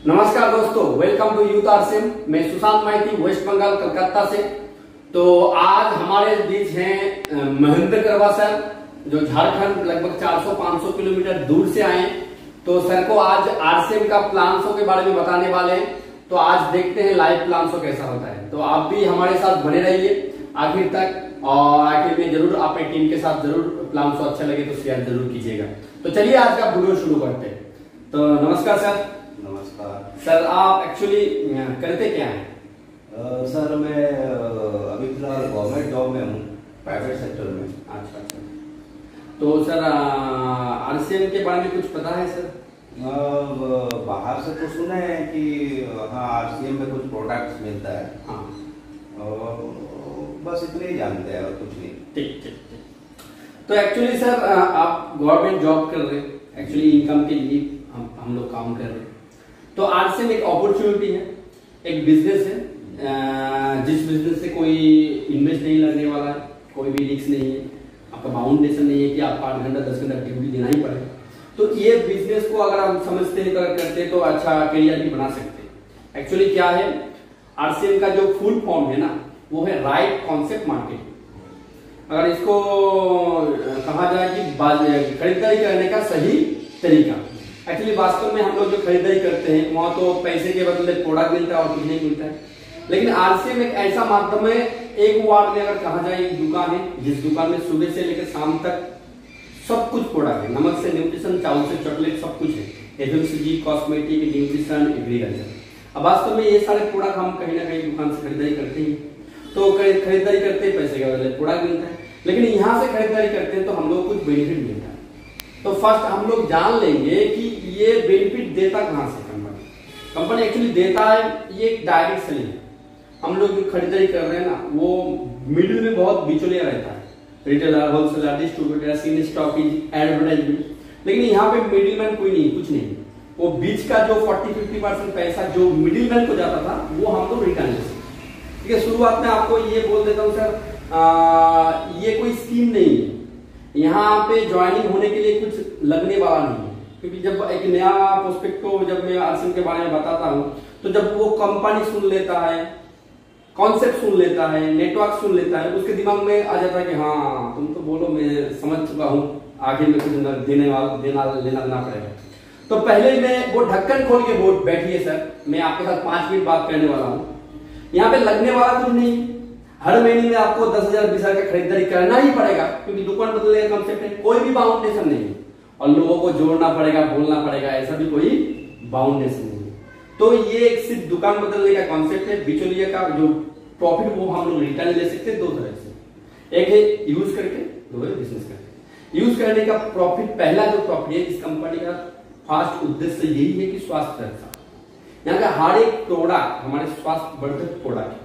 नमस्कार दोस्तों, welcome to youth RCM. मैं सुशांत माइती, वेस्ट बंगाल कलकत्ता से। तो आज हमारे बीच हैं महेंद्र करवा सर, जो झारखंड लगभग 400-500 किलोमीटर दूर से आए। तो सर को आज आरसीएम का प्लान शो के बारे में बताने वाले हैं। तो आज देखते हैं लाइव प्लान शो कैसा होता है। तो आप भी हमारे साथ बने रहिए आखिर तक, और आखिर में जरूर अपने टीम के साथ जरूर प्लान शो अच्छा लगे तो शेयर जरूर कीजिएगा। तो चलिए आज का वीडियो शुरू करते हैं। तो नमस्कार सर। नमस्कार सर, आप एक्चुअली करते क्या हैं? सर मैं अभी फिलहाल गवर्नमेंट जॉब में हूँ, प्राइवेट सेक्टर में। अच्छा अच्छा। तो सर आरसीएम के बारे में कुछ पता है सर? बाहर से तो सुने हैं कि हाँ आरसीएम में कुछ प्रोडक्ट्स मिलता है। हाँ, बस इतने ही जानते हैं और कुछ नहीं। ठीक ठीक ठीक। तो एक्चुअली सर आप गवर्नमेंट जॉब कर रहे हैं, एक्चुअली इनकम के लिए हम लोग काम कर रहे हैं। तो आरसीएम एक अपॉर्चुनिटी है, एक बिजनेस है, जिस बिजनेस से कोई इन्वेस्ट नहीं लगने वाला है, कोई भी रिस्क नहीं है, आपका बाउंडेशन नहीं है कि आपको 8 घंटा 10 घंटा ड्यूटी देना ही पड़ेगा। तो ये बिजनेस को अगर हम समझते हैं, करते हैं तो अच्छा करियर भी बना सकते हैं। एक्चुअली क्या है, आरसीएम का जो फुल फॉर्म है ना, वो है राइट कॉन्सेप्ट मार्केटिंग। अगर इसको कहा जाए कि खरीदारी करने का सही तरीका। एक्चुअली वास्तव में हम लोग जो खरीदारी करते हैं वहां तो पैसे के बदले प्रोडक्ट मिलता है और कुछ नहीं मिलता है। लेकिन आरसीएम एक ऐसा माध्यम है, एक वार्ड में अगर कहा जाए एक दुकान है, जिस दुकान में सुबह से लेकर शाम तक सब कुछ प्रोडक्ट है, नमक से न्यूट्रिशन, चावल से चॉकलेट, सब कुछ है। FMCG, cosmetic, nutrition, agriculture. अब वास्तव में ये सारे प्रोडक्ट हम कहीं ना कहीं दुकान से खरीदारी करते हैं। तो खरीदारी करते हैं, पैसे के बदले प्रोडक्ट मिलता है। लेकिन यहाँ से खरीदारी करते हैं तो हम लोग कुछ बेनिफिट मिलता है। तो फर्स्ट हम लोग जान लेंगे कि ये बेनिफिट देता कहां से कंपनी एक्चुअली देता है। ये डायरेक्ट सेलिंग है। हम लोग जो खरीदारी कर रहे हैं ना, वो मिडिल में बहुत बिचौलिया रहता है, retailer, wholesaler, distributor, senior stockist, advertisement. लेकिन यहाँ पे मिडिल मैन कोई नहीं, कुछ नहीं। वो बीच का जो 40-50% पैसा जो मिडिल मैन को जाता था, वो हम लोग रिटर्न ले सकते। ठीक है, शुरुआत में आपको ये बोल देता हूँ सर, ये कोई स्कीम नहीं है। यहाँ पे ज्वाइनिंग होने के लिए कुछ लगने वाला नहीं है। क्योंकि जब एक नया प्रोस्पेक्ट को जब मैं आरसीएम के बारे में बताता हूँ, तो जब वो कंपनी सुन लेता है, कॉन्सेप्ट सुन लेता है, नेटवर्क सुन लेता है, उसके दिमाग में आ जाता है कि हाँ तुम तो बोलो, मैं समझ चुका हूँ, आगे में कुछ देना लेना पड़ेगा। तो पहले मैं वो ढक्कन खोल के बोल बैठिए सर, मैं आपके साथ 5 मिनट बात करने वाला हूँ। यहाँ पे लगने वाला कुछ नहीं। हर महीने में आपको 10,000 20,000 का खरीदारी करना ही पड़ेगा, क्योंकि दुकान बदलने का कंसेप्ट है। कोई भी बाउंडेशन नहीं है, और लोगों को जोड़ना पड़ेगा, बोलना पड़ेगा, ऐसा भी कोई बाउंडेशन नहीं है। तो ये एक सिर्फ दुकान बदलने का कॉन्सेप्ट है। बिचौलिया का जो प्रॉफिट वो हम लोग रिटर्न ले सकते हैं दो तरह से। एक है यूज करके, दो है बिजनेस करके। यूज करने का प्रॉफिट, पहला जो प्रॉफिट है, इस कंपनी का फास्ट उद्देश्य यही है कि स्वास्थ्य रक्षा। यहाँ का हर एक प्रोडक्ट हमारे स्वास्थ्य वर्धक प्रोडक्ट है।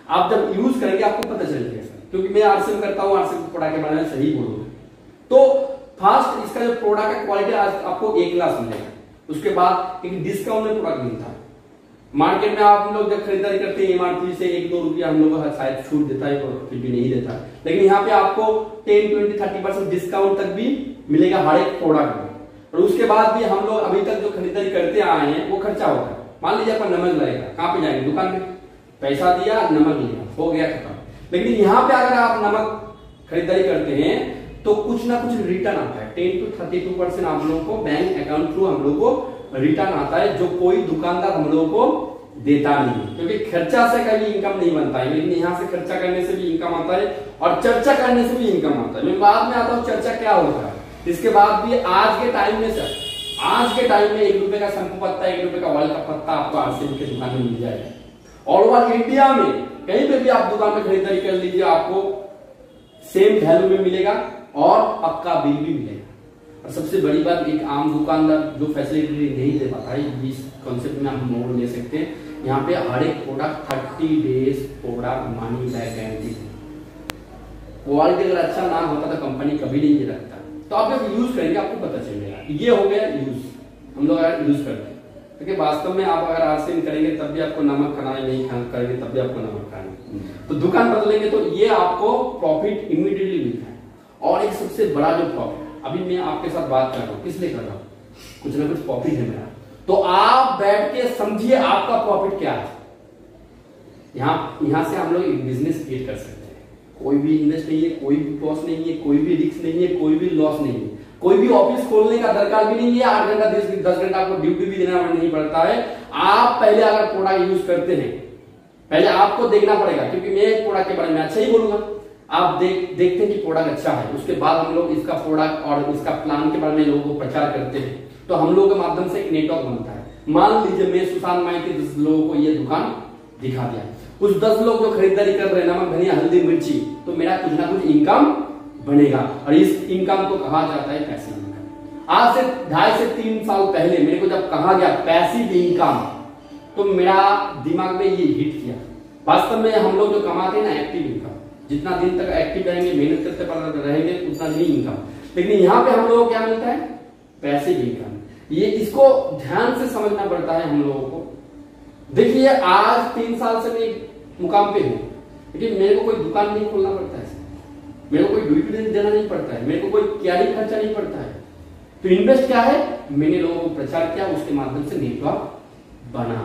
आप जब यूज करेंगे आपको पता चल जाएगा सर, क्योंकि मैं आरसीएम करता हूँ, आरसीएम प्रोडक्ट के बारे में सही बोलूंगा। तो फास्ट इसका जो प्रोडक्ट का क्वालिटी आज आपको 1 लाख मिलेगा। उसके बाद एक डिस्काउंट में प्रोडक्ट मिलता है। मार्केट में आप लोग जब खरीदारी करते हैं एमआरपी से 1-2 रुपया हम लोग शायद छूट देता है, फिर भी नहीं देता। लेकिन यहाँ पे आपको 10-20-30% डिस्काउंट तक भी मिलेगा हर एक प्रोडक्ट में। और उसके बाद भी हम लोग अभी तक जो खरीदारी करते आए हैं वो खर्चा होता है। मान लीजिए आपका नमक लगेगा, कहाँ पे जाएंगे? दुकान में पैसा दिया, नमक लिया, हो गया खत्म। लेकिन यहाँ पे अगर आप नमक खरीदारी करते हैं तो कुछ ना कुछ रिटर्न आता है। 10-32% आप लोगों को बैंक अकाउंट थ्रू हम लोग को रिटर्न आता है, जो कोई दुकानदार हम लोगों को देता नहीं है। क्योंकि खर्चा से कभी इनकम नहीं बनता है, लेकिन यहाँ से खर्चा करने से भी इनकम आता है और चर्चा करने से भी इनकम आता है। मैं बाद में आता हूँ चर्चा क्या होता है। इसके बाद भी आज के टाइम में सर, आज के टाइम में 1 रुपए का शंपू पत्ता, 1 रुपए का ऑयल का पत्ता आपको आरसीएम के दुकान में मिल जाएगा। ऑल ओवर इंडिया में कहीं पे भी आप दुकान में खरीदारी कर लीजिए, आपको सेम वैल्यू में मिलेगा और पक्का बिल भी मिलेगा। और सबसे बड़ी बात, एक आम दुकानदार जो फैसिलिटी नहीं दे पाता है, इस कॉन्सेप्ट में हम मोड़ ले सकते हैं। यहाँ पे हर एक product 30 days product money back guarantee है। क्वालिटी अगर अच्छा ना होता तो कंपनी कभी नहीं रखता। तो आप जब यूज करेंगे आपको पता चलेगा। ये हो गया यूज, हम लोग अगर यूज करते हैं। क्योंकि वास्तव में आप अगर आरसीएम करेंगे तब भी आपको नमक खाना है, नहीं करेंगे तब भी आपको नमक खाना है। तो दुकान बदलेंगे तो ये आपको प्रॉफिट इमीडिएटली मिलता है। और एक सबसे बड़ा जो प्रॉफिट, अभी मैं आपके साथ बात कर रहा हूँ, किस लिए कर रहा हूँ? कुछ ना कुछ प्रॉफिट है मेरा। तो आप बैठ के समझिए आपका प्रॉफिट क्या है। यहां से हम लोग बिजनेस क्रिएट कर सकते हैं। कोई भी इन्वेस्ट नहीं है, कोई भी कॉस्ट नहीं है, कोई भी रिस्क नहीं है, कोई भी लॉस नहीं है, कोई भी ऑफिस खोलने का दरकार भी नहीं है, 8 घंटा 10 घंटा आपको ड्यूटी भी देना नहीं पड़ता है। आप पहले अगर प्रोडक्ट यूज करते हैं, पहले आपको देखना पड़ेगा, क्योंकि मैं एक प्रोडक्ट के बारे में अच्छा ही बोलूंगा, आप देखते हैं कि प्रोडक्ट अच्छा है, उसके बाद हम लोग इसका प्रोडक्ट और इसका प्लान के बारे में लोगों को प्रचार करते हैं, तो हम लोगों के माध्यम से एक नेटवर्क बनता है। मान लीजिए मैं सुशांत माइती 10 लोगों को ये दुकान दिखा दिया, कुछ 10 लोग जो खरीदारी कर रहे हैं नमक धनिया हल्दी मिर्ची, तो मेरा कुछ ना कुछ इनकम बनेगा, और इस इनकम को कहा जाता है पैसिव इनकम। आज से 2.5 से 3 साल पहले मेरे को जब कहा गया पैसिव इनकम, तो मेरा दिमाग में ये हिट किया। वास्तव में हम लोग जो कमाते हैं ना एक्टिव इनकम, जितना दिन तक एक्टिव रहेंगे, मेहनत करते रहेंगे, उतना नहीं इनकम। लेकिन यहाँ पे हम लोगों को क्या मिलता है? Passive income. ये इसको ध्यान से समझना पड़ता है हम लोगों को। देखिए आज 3 साल से मैं मुकाम पे हूँ, लेकिन मेरे को कोई दुकान नहीं खोलना पड़ता है, मेरे को कोई ड्यूटी देना नहीं पड़ता है, मेरे को कोई कैरी खर्चा नहीं पड़ता है। तो इन्वेस्ट क्या है? मैंने लोगों को प्रचार किया, उसके माध्यम से नेटवर्क बना।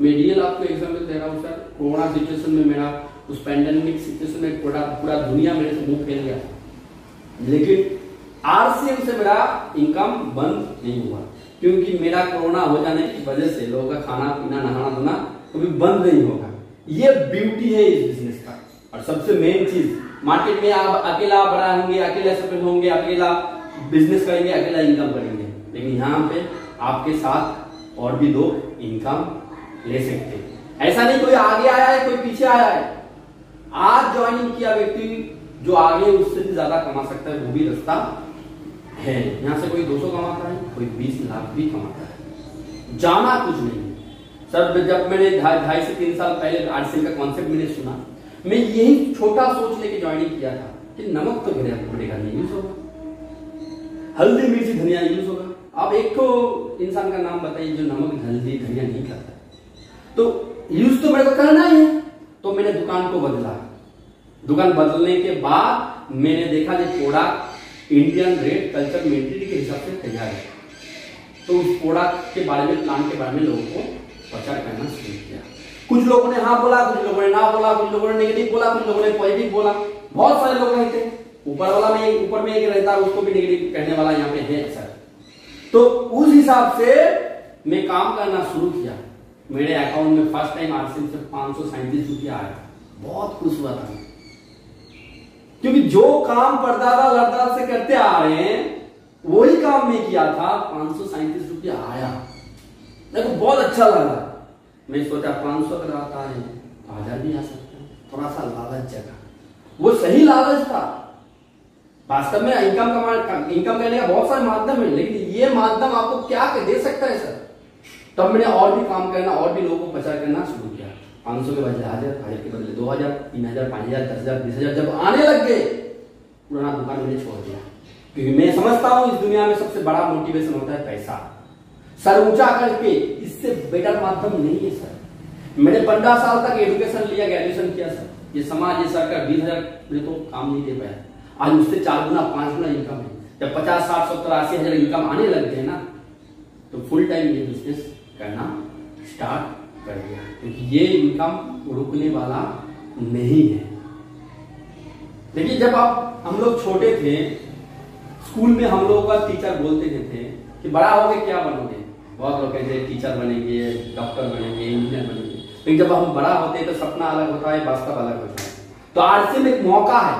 मैं रियल आपको एग्जाम्पल दे रहा हूँ सर। कोरोना सिचुएशन में मेरा, उस पैंडेमिक सिचुएशन में पूरा दुनिया मेरे से मुंह फेल गया, लेकिन आरसीएम से मेरा इनकम बंद नहीं हुआ, क्योंकि मेरा कोरोना हो जाने की वजह से लोगों का खाना पीना नहाना धोना कभी बंद नहीं होगा। ये ब्यूटी है इस बिजनेस का। और सबसे मेन चीज, मार्केट में आप अकेला बड़ा होंगे, अकेला सफल होंगे, अकेला बिजनेस करेंगे, अकेला इनकम करेंगे, लेकिन यहाँ पे आपके साथ और भी लोग इनकम ले सकते हैं। ऐसा नहीं कोई आगे आया है कोई पीछे आया है। आज ज्वाइनिंग किया व्यक्ति जो आगे उससे भी ज्यादा कमा सकता है, वो भी रास्ता है। यहाँ से कोई 200 कमाता है, कोई 20 लाख भी कमाता है, जाना कुछ नहीं। सर जब मैंने 2.5 से 3 साल पहले आरसीएम का कॉन्सेप्ट मैंने सुना, मैं यही छोटा सोच लेके ज्वाइनिंग किया था कि नमक तो बढ़ेगा नहीं, यूज होगा, हल्दी मिर्ची धनिया यूज होगा। आप एक तो इंसान का नाम बताइए जो नमक हल्दी धनिया नहीं खाता है, तो यूज तो मेरे को करना ही है। तो मैंने दुकान को बदला। दुकान बदलने के बाद मैंने देखा कि product Indian rate culture mentality के हिसाब से तैयार है, तो उस प्रोडक्ट के बारे में, प्लान के बारे में लोगों को प्रचार करना शुरू किया। कुछ लोगों ने हाँ बोला, कुछ लोगों ने ना बोला, कुछ लोगों ने नेगेटिव बोला, कुछ लोगों ने पॉजिटिव बोला। बहुत सारे लोग रहते हैं, ऊपर वाला में ऊपर में एक रहता है, उसको भी नेगेटिव कहने वाला यहाँ पे है सर। तो उस हिसाब से मैं काम करना शुरू किया। मेरे अकाउंट में फर्स्ट टाइम आरसीएम से 537 रुपया आया, बहुत खुश हुआ था, क्योंकि जो काम परदादा लड़दा से करते आ रहे हैं वही काम मैं किया था। 537 रुपया आया, मेरे को बहुत अच्छा लगा। मैं सोचा 500 अगर आता है 1000 भी आ सकता है। थोड़ा सा लालच जगा, वो सही लालच था। वास्तव में इनकम करने का बहुत सारे माध्यम है, लेकिन ये माध्यम आपको क्या दे सकता है सर? तब मैंने और भी काम करना, और भी लोगों को प्रचार करना शुरू किया। 500 के बदले 1000, 1000 के बदले 2000, 3000, 5000, 10000, 20000 जब आने लग गए, पुराना दुकान मैंने छोड़ दिया, क्योंकि मैं समझता हूं इस दुनिया में सबसे बड़ा मोटिवेशन होता है पैसा। सर ऊंचा करके इससे बेटर माध्यम नहीं है सर। मैंने 15 साल तक एजुकेशन लिया, ग्रेजुएशन किया सर। ये समाज, ये सरकार 20,000 मेरे को काम नहीं दे पाया। आज उससे 4 गुना 5 गुना इनकम है। जब 50, 60, 70, 80 हजार इनकम आने लग गए ना, तो फुल टाइम ये बिजनेस करना स्टार्ट कर दिया, क्योंकि ये इनकम रुकने वाला नहीं है। देखिए जब हम लोग छोटे थे, स्कूल में हम लोगों का टीचर बोलते थे कि बड़ा होगे क्या बनोगे। बहुत लोग कहते हैं टीचर बनेंगे, डॉक्टर बनेंगे, इंजीनियर बनेंगे, लेकिन जब हम बड़ा होते हैं तो सपना अलग होता है, वास्तव अलग होता है। तो आरसीएम एक मौका है।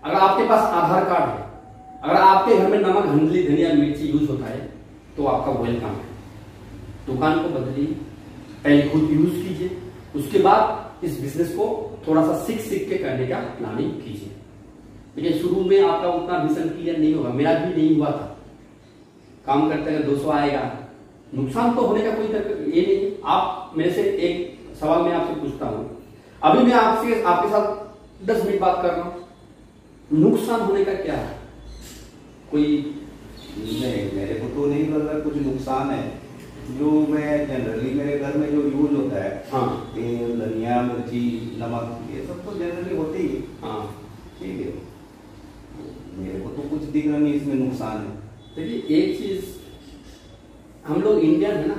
अगर आपके पास आधार कार्ड है, अगर आपके घर में नमक हल्दी धनिया मिर्ची यूज होता है, तो आपका वेलकम है। दुकान को बदलिए, पहले खुद यूज कीजिए, उसके बाद इस बिजनेस को थोड़ा सा सीख के करने का प्लानिंग कीजिए। लेकिन शुरू में आपका उतना विजन क्लियर नहीं होगा, मेरा भी नहीं हुआ था। काम करते हैं 200 आएगा, नुकसान तो होने का कोई ये नहीं। आप मेरे से एक सवाल मैं आपसे पूछता हूं, अभी मैं आपके साथ 10 मिनट बात कर रहा हूं, नुकसान होने का क्या है? कोई नहीं, मेरे को तो नहीं लग रहा कुछ नुकसान है। जो मैं जनरली मेरे घर में जो यूज होता है, हाँ, तेल धनिया मिर्ची नमक, ये सब तो जनरली होते ही। हाँ ठीक है, मेरे को तो कुछ दिख रहा नहीं इसमें नुकसान है। देखिए एक चीज, हम लोग इंडियन है ना,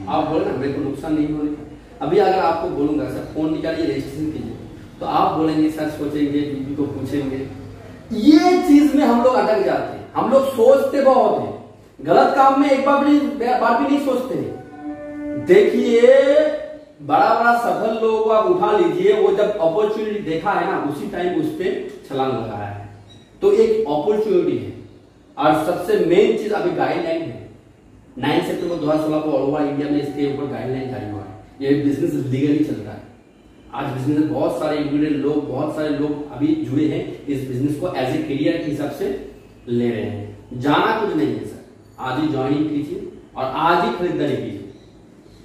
आप बोले ना मेरे को नुकसान नहीं होने का। अभी अगर आपको बोलूंगा सर फोन निकालिए रजिस्ट्रेशन कीजिए, तो आप बोलेंगे सर, सोचेंगे, बीबी को पूछेंगे। ये चीज में हम लोग अटक जाते हैं। हम लोग सोचते बहुत है, गलत काम में एक बार भी नहीं सोचते हैं। देखिए बड़ा बड़ा सफल लोगों को आप उठा लीजिए, वो जब अपॉर्चुनिटी देखा है ना, उसी टाइम उस पर छलांग लगाया है। तो एक अपॉर्चुनिटी है। और सबसे मेन चीज अभी गाइडलाइन है। 9 सितंबर 2016 को ऑल ओवर इंडिया में इसके ऊपर गाइडलाइन जारी हुआ है। ये बिजनेस लीगली चल रहा है। आज बिजनेस में बहुत सारे इंडिविजुअल लोग, बहुत सारे लोग अभी जुड़े हैं, इस बिजनेस को एज ए करियर के हिसाब से ले रहे हैं। जाना कुछ नहीं है सर, आज ही ज्वाइनिंग कीजिए और आज ही खरीदारी कीजिए,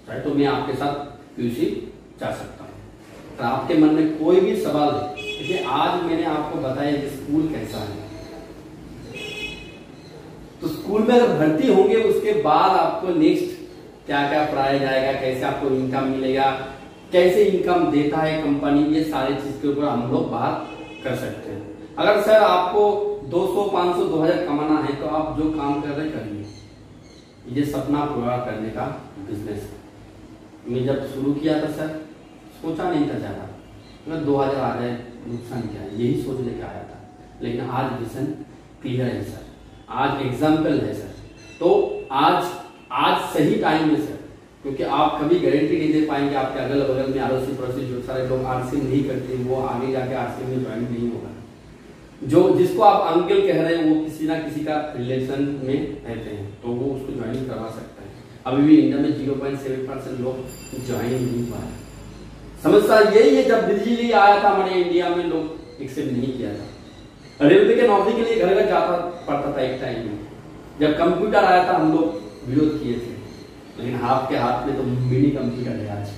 चाहे तो मैं आपके साथ क्यूसी जा सकता हूँ। तो आपके मन में कोई भी सवाल है, देखिए आज मैंने आपको बताया कि स्कूल कैसा है, तो स्कूल में अगर भर्ती होंगे उसके बाद आपको नेक्स्ट क्या क्या पढ़ाया जाएगा, कैसे आपको इनकम मिलेगा, कैसे इनकम देता है कंपनी, ये सारी चीज के ऊपर हम लोग बात कर सकते हैं। अगर सर आपको 200, 500, 2000 कमाना है तो आप जो काम कर रहे करिए, ये सपना पूरा करने का बिजनेस है। मैं जब शुरू किया था सर, सोचा नहीं था ज्यादा, मैं 2000 आ जाए नुकसान क्या है, यही सोच लेके आया था। लेकिन आज विजन क्लियर है सर, आज एग्जाम्पल है सर। तो आज सही टाइम है सर, क्योंकि आप कभी गारंटी नहीं दे पाएंगे आपके अगल बगल में अड़ोसी पड़ोसी जो सारे लोग आरसी नहीं करते, वो आगे जाके आरसी में ज्वाइन नहीं होगा। जो जिसको आप अंकल कह रहे हैं वो किसी ना किसी का रिलेशन में रहते हैं, तो वो उसको ज्वाइन करवा सकता है। अभी भी इंडिया में 0.7% लोग ज्वाइन नहीं हुआ है। समस्या यही है, जब बिजली आया था हमारे इंडिया में लोग एक्सेप्ट नहीं किया था। रेलवे के नौकरी के लिए घर घर जाता पड़ता था एक टाइम में। जब कंप्यूटर आया था हम लोग विरोध किए थे, लेकिन आपके हाथ में तो मिनी कंप्यूटर है आज।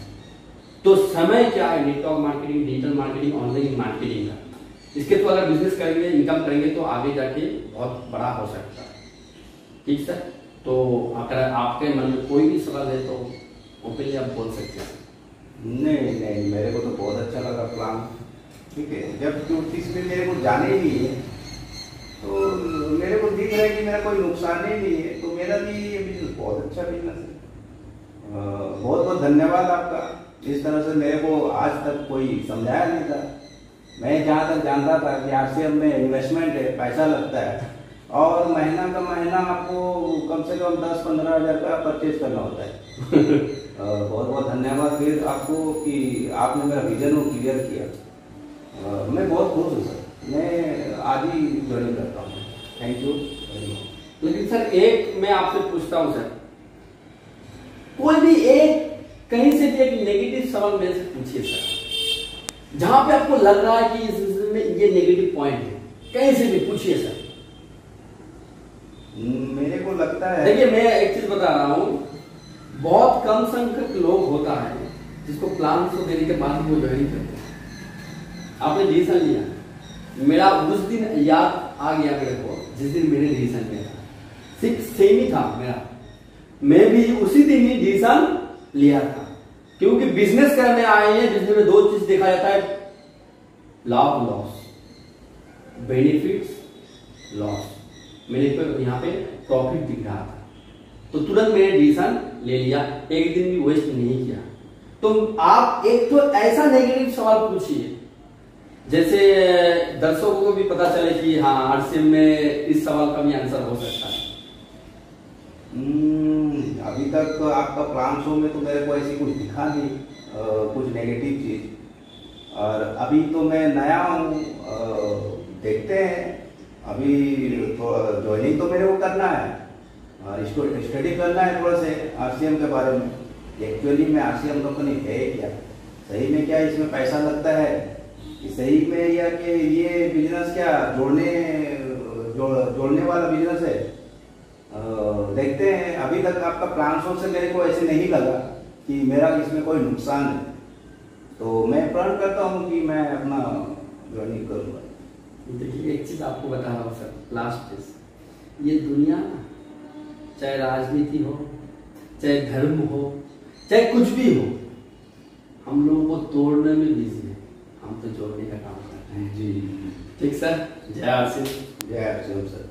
तो समय क्या है, network marketing, digital marketing, online marketing का, इसके तो अगर बिजनेस करेंगे, इनकम करेंगे तो आगे जाके बहुत बड़ा हो सकता है। ठीक सर, तो अगर आपके मन में कोई भी सवाल है तो ओपनली आप बोल सकते हैं। नहीं, मेरे को तो बहुत अच्छा लगा प्लान। ठीक है, जब इसमें मेरे को जाने ही नहीं है, तो मेरे को दिख रहा है कि मेरा कोई नुकसान ही नहीं है, तो मेरा भी ये बिजनेस बहुत अच्छा बिजनेस है। बहुत बहुत धन्यवाद आपका। इस तरह से मेरे को आज तक कोई समझाया नहीं था। मैं जहाँ तक जानता था कि आरसीएम में इन्वेस्टमेंट है, पैसा लगता है, और महीना का महीना आपको कम से कम 10-15 हज़ार का परचेज करना होता है। बहुत बहुत धन्यवाद फिर आपको कि आपने मेरा विजन को क्लियर किया। मैं बहुत खुश हूँ सर, मैं आज ही ज्वाइन करता हूँ। Thank you very much. लेकिन सर एक मैं आपसे पूछता हूँ सर, कोई भी एक कहीं से भी एक नेगेटिव सवाल मेरे से पूछिए सर, जहां पे आपको लग रहा है कि इस बिजनेस में ये नेगेटिव पॉइंट है, कहीं से भी पूछिए सर। मेरे को लगता है, देखिए मैं एक चीज बता रहा हूँ, बहुत कम संख्यक लोग होता है जिसको प्लान को देने के बाद वो ज्वाइन करते हैं। आपने डिसीजन लिया, मेरा उस दिन याद आ गया मेरे को जिस दिन मैंने डिसीजन लिया था, सिर्फ सेम ही था मेरा, मैं भी उसी दिन ही डिसीजन लिया था। क्योंकि बिजनेस करने आए हैं, बिजनेस में दो चीज देखा जाता है, लाभ लॉस, बेनिफिट्स लॉस। मेरे पे यहाँ पे प्रॉफिट दिख रहा था, तो तुरंत मैंने डिसीजन ले लिया, एक दिन भी वेस्ट नहीं किया। तो आप एक तो ऐसा नेगेटिव सवाल पूछिए जैसे दर्शकों को भी पता चले कि हाँ आरसीएम में इस सवाल का भी आंसर हो सकता है। अभी तक आपका प्लान शो में तो मेरे को ऐसी कुछ दिखा नहीं, कुछ नेगेटिव चीज। और अभी तो मैं नया हूँ, देखते हैं। अभी ज्वाइनिंग तो मेरे को करना है और स्टडी करना है थोड़ा से आरसीएम के बारे में। एक्चुअली में आरसीएम कंपनी है क्या, सही में क्या इसमें पैसा लगता है, सही में या कि ये बिजनेस क्या जोड़ने वाला बिजनेस है। देखते हैं। अभी तक आपका प्लान शो से मेरे को ऐसे नहीं लगा कि मेरा इसमें कोई नुकसान है, तो मैं प्रण करता हूँ कि मैं अपना ज्वाइनिंग करूँगा। देखिए एक चीज आपको बता रहा हूँ सर, लास्ट चीज, ये दुनिया चाहे राजनीति हो, चाहे धर्म हो, चाहे कुछ भी हो, हम लोगों को तोड़ने में बिजी है, हम तो जोड़ने का काम करते हैं। जी ठीक सर, जय आरसीएम। जय आरसीएम सर।